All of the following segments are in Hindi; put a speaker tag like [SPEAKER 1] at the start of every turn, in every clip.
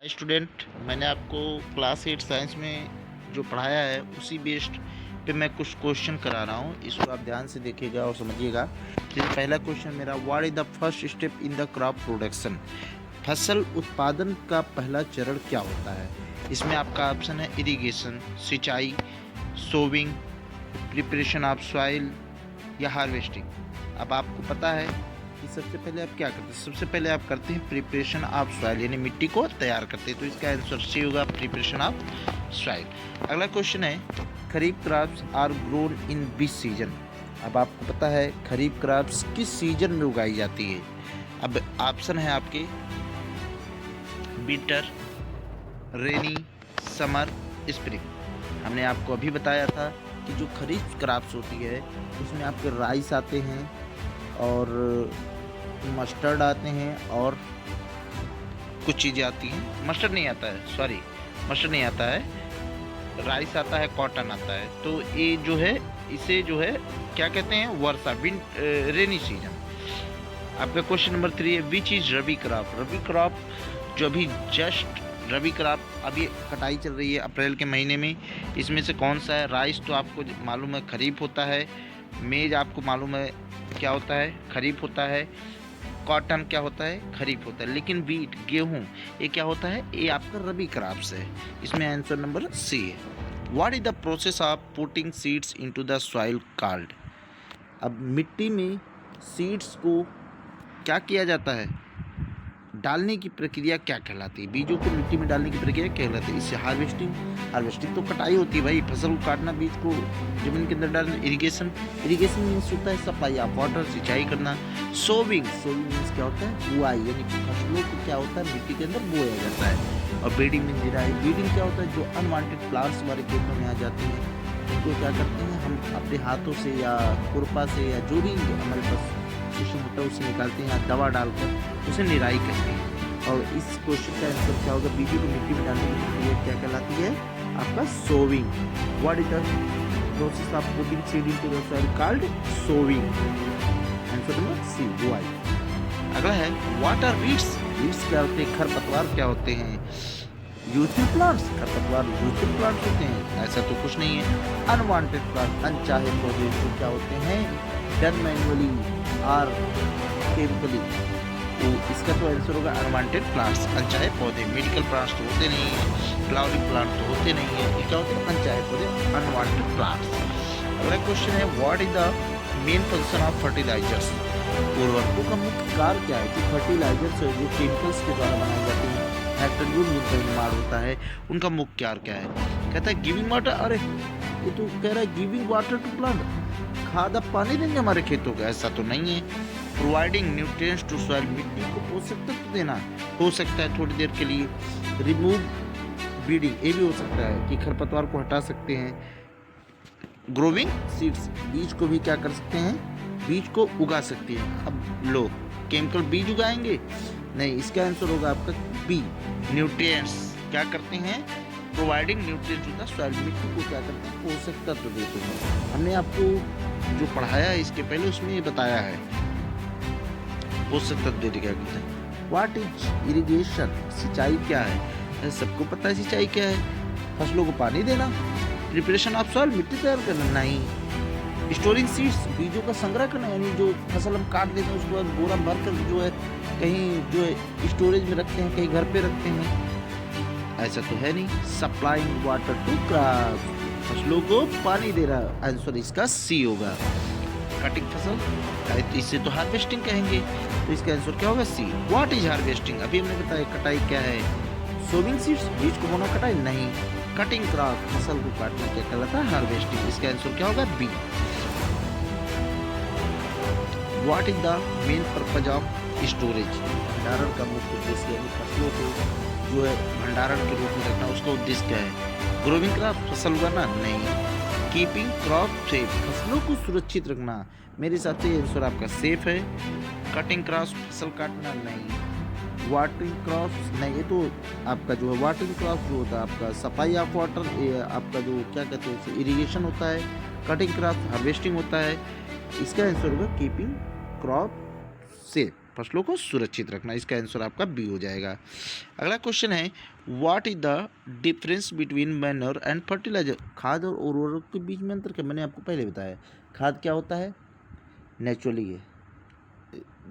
[SPEAKER 1] स्टूडेंट, मैंने आपको क्लास 8 साइंस में जो पढ़ाया है उसी बेस्ड पे मैं कुछ क्वेश्चन करा रहा हूँ। इसको आप ध्यान से देखिएगा और समझिएगा। जैसे पहला क्वेश्चन मेरा, what is the first step in the crop production. फसल उत्पादन का पहला चरण क्या होता है। इसमें आपका ऑप्शन है इरिगेशन, सिंचाई, सोविंग, प्रिपरेशन ऑफ सॉइल या हार्वेस्टिंग। अब आपको पता है कि सबसे पहले आप क्या करते हैं। सबसे पहले आप करते हैं प्रिपरेशन ऑफ सॉइल, यानी मिट्टी को तैयार करते हैं। तो इसका आंसर सी होगा, प्रिपरेशन ऑफ सॉइल। अगला क्वेश्चन है, kharif crops are grown in which season. अब आपको पता है खरीफ क्रॉप्स किस सीजन में उगाई जाती है। अब ऑप्शन है आपके विंटर, रेनी, समर, स्प्रिंग। हमने आपको अभी बताया था कि जो खरीफ क्रॉप्स होती है उसमें आपके राइस आते हैं और मस्टर्ड आते हैं और कुछ चीज़ें आती हैं। मस्टर्ड नहीं आता है, सॉरी, मस्टर्ड नहीं आता है, राइस आता है, कॉटन आता है। तो ये जो है इसे जो है क्या कहते हैं, वर्षा, रेनी सीजन। आपका क्वेश्चन नंबर 3 है, which is rabi crop. Rabi crop जो अभी जस्ट रबी क्रॉप अभी कटाई चल रही है अप्रैल के महीने में, इसमें से कौन सा है। राइस तो आपको मालूम है खरीफ होता है, मेज आपको मालूम है क्या होता है, खरीफ होता है, कॉटन क्या होता है, खरीफ होता है। लेकिन वीट, गेहूं, ये क्या होता है, ये आपका रबी क्रॉप्स है। इसमें आंसर नंबर सी है। What is the process of putting seeds into the soil called. अब मिट्टी में सीड्स को क्या किया जाता है, डालने की प्रक्रिया क्या कहलाती है। बीजों को मिट्टी में डालने की प्रक्रिया क्या कहलाती है। इससे हार्वेस्टिंग तो कटाई होती है भाई, फसल को काटना, बीज को जमीन के अंदर डालना। इरिगेशन मीन्स होता है सप्लाई ऑफ वाटर, सिंचाई करना। सोविंग मीन्स क्या होता है, बुआई, यानी फसलों को क्या होता है मिट्टी के अंदर बोया जाता है। और ब्रीडिंग मीन निराई। ब्रीडिंग क्या होता है, जो अनवांटेड प्लांट्स हमारे खेतों में आ जाते हैं उनको क्या करते हैं हम अपने हाथों से या खुरपा से या जो भी हमारे पास सिस्टम होता है उसे निकालते हैं या दवा डालकर उसे निराई करते हैं। और इस क्वेश्चन का आंसर क्या होगा, बीजों को मिट्टी में डालने की प्रक्रिया क्या कहलाती है, आपका sowing. What is the process of putting seed into the soil called sowing. Answer number C, बुआई। अगला है, व्हाट आर वीड्स। वीड्स क्या होते हैं, खरपतवार क्या होते हैं। यूजफुल प्लांट्स, खरपतवार यूजफुल प्लांट्स होते हैं, ऐसा तो कुछ नहीं है। अनवांटेड प्लांट, अनचाहे पौधे जो क्या होते हैं, डन मैनुअली और केमिकली। तो इसका तो आंसर होगा अनवांटेड प्लांट्स, अनचाहे पौधे। मेडिकल प्लांट्स तो होते नहीं है, फ्लावरिंग प्लांट तो होते नहीं है, ये क्या होते हैं, अनचाहे पौधे, अनवांटेड प्लांट्स। अगला क्वेश्चन है, what is the main function of fertilisers. उर्वरकों का मुख्य कार्य क्या है। जो फर्टिलाइजर्स है, जो केमिकल्स के द्वारा बनाए जाते हैं, फैक्ट्रियों में उनका निर्माण होता है, उनका मुख्य कार्य क्या है। कहता है गिविंग वाटर। अरे ये तो कह रहा है गिविंग वाटर टू प्लांट, खाद आप पानी देंगे हमारे खेतों का, ऐसा तो नहीं है। प्रोवाइडिंग न्यूट्रिएंट्स टू सॉइल, मिट्टी को पोषक तत्व देना हो सकता है थोड़ी देर के लिए। रिमूव बीडिंग, ये भी हो सकता है कि खरपतवार को हटा सकते हैं। ग्रोविंग सीड्स, बीज को भी क्या कर सकते हैं, बीज को उगा सकते हैं। अब लोग केमिकल बीज उगाएंगे नहीं, इसका आंसर होगा आपका बी, न्यूट्रिएंट्स। क्या करते हैं, providing nutrients to the soil, मिट्टी को क्या करते हैं, पोषक तत्व देते हैं। हमने आपको जो पढ़ाया है इसके पहले उसमें ये बताया है पोषक तत्व देते क्या करते हैं। व्हाट इज इरिगेशन, सिंचाई क्या है। सबको पता है सिंचाई क्या है, फसलों को पानी देना। प्रिपरेशन ऑफ सॉइल, मिट्टी तैयार करना नहीं। स्टोरिंग सीड्स, बीजों का संग्रह करना, यानी जो फसल हम काट लेते हैं उसके बाद बोरा भर कर जो है कहीं जो है स्टोरेज में रखते हैं, कहीं घर पे रखते हैं, ऐसा तो है नहीं। सप्लाइंग वाटर टू क्रॉप, फसलों को पानी दे रहा, आंसर इसका सी होगा। कटिंग फसल, इसे तो हार्वेस्टिंग कहेंगे, तो इसका आंसर क्या होगा, सी। व्हाट इज हार्वेस्टिंग, अभी हमने बताया कटाई क्या है। सोविंग सीड्स, बीज को बोना, कटाई नहीं। कटिंग क्रॉप, फसल को काटना क्या कहलाता है, हार्वेस्टिंग, इसका आंसर क्या होगा, B. What is the main purpose of storage, भंडारण का मुख्य उद्देश्य, यानी फसलों को जो है भंडारण के रूप में रखना, उसका उद्देश्य क्या है। ग्रोविंग क्रॉप, फसल उगाना नहीं। कीपिंग क्रॉप सेफ, फसलों को सुरक्षित रखना, मेरे हिसाब से आंसर आपका सेफ है। कटिंग क्रॉप, फसल काटना नहीं। वाटरिंग क्रॉप्स नहीं, ये तो आपका जो है वाटरिंग क्रॉप जो होता है आपका सप्लाई ऑफ वाटर, आपका जो क्या कहते हैं इरिगेशन होता है। कटिंग क्रॉप हार्वेस्टिंग होता है, इसका आंसर होगा कीपिंग क्रॉप सेफ। फसलों को सुरक्षित रखना। इसका आंसर आपका बी हो जाएगा। अगला क्वेश्चन है, what is the difference between manure and fertilizer? खाद और उर्वरक के बीच में अंतर क्या? मैंने आपको पहले बताया। खाद क्या होता है? नेचुरली है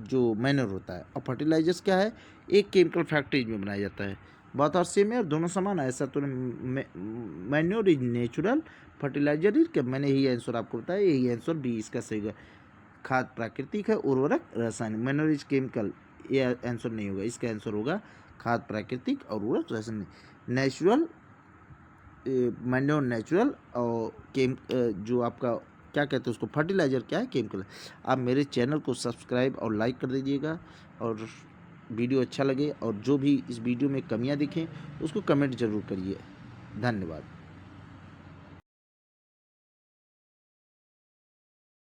[SPEAKER 1] जो मैन्योर होता है, और फर्टिलाइजर्स क्या है? एक केमिकल फैक्ट्रीज में बनाया जाता है। बात और सेम है और दोनों समान है ऐसा तो manure is natural, fertilizer is क्या? मैंने यही आंसर आपको बताया, यही आंसर बी इसका सही है। खाद प्राकृतिक है, उर्वरक रासायनिक। मैन्योर इज केमिकल, ये आंसर नहीं होगा, इसका आंसर होगा खाद प्राकृतिक और उर्वरक रासायनिक। नेचुरल मैन्योर नेचुरल, और जो आपका क्या कहते हैं उसको, फर्टिलाइज़र क्या है? केमिकल। आप मेरे चैनल को सब्सक्राइब और लाइक कर दीजिएगा, और वीडियो अच्छा लगे और जो भी इस वीडियो में कमियां दिखें उसको कमेंट ज़रूर करिए। धन्यवाद।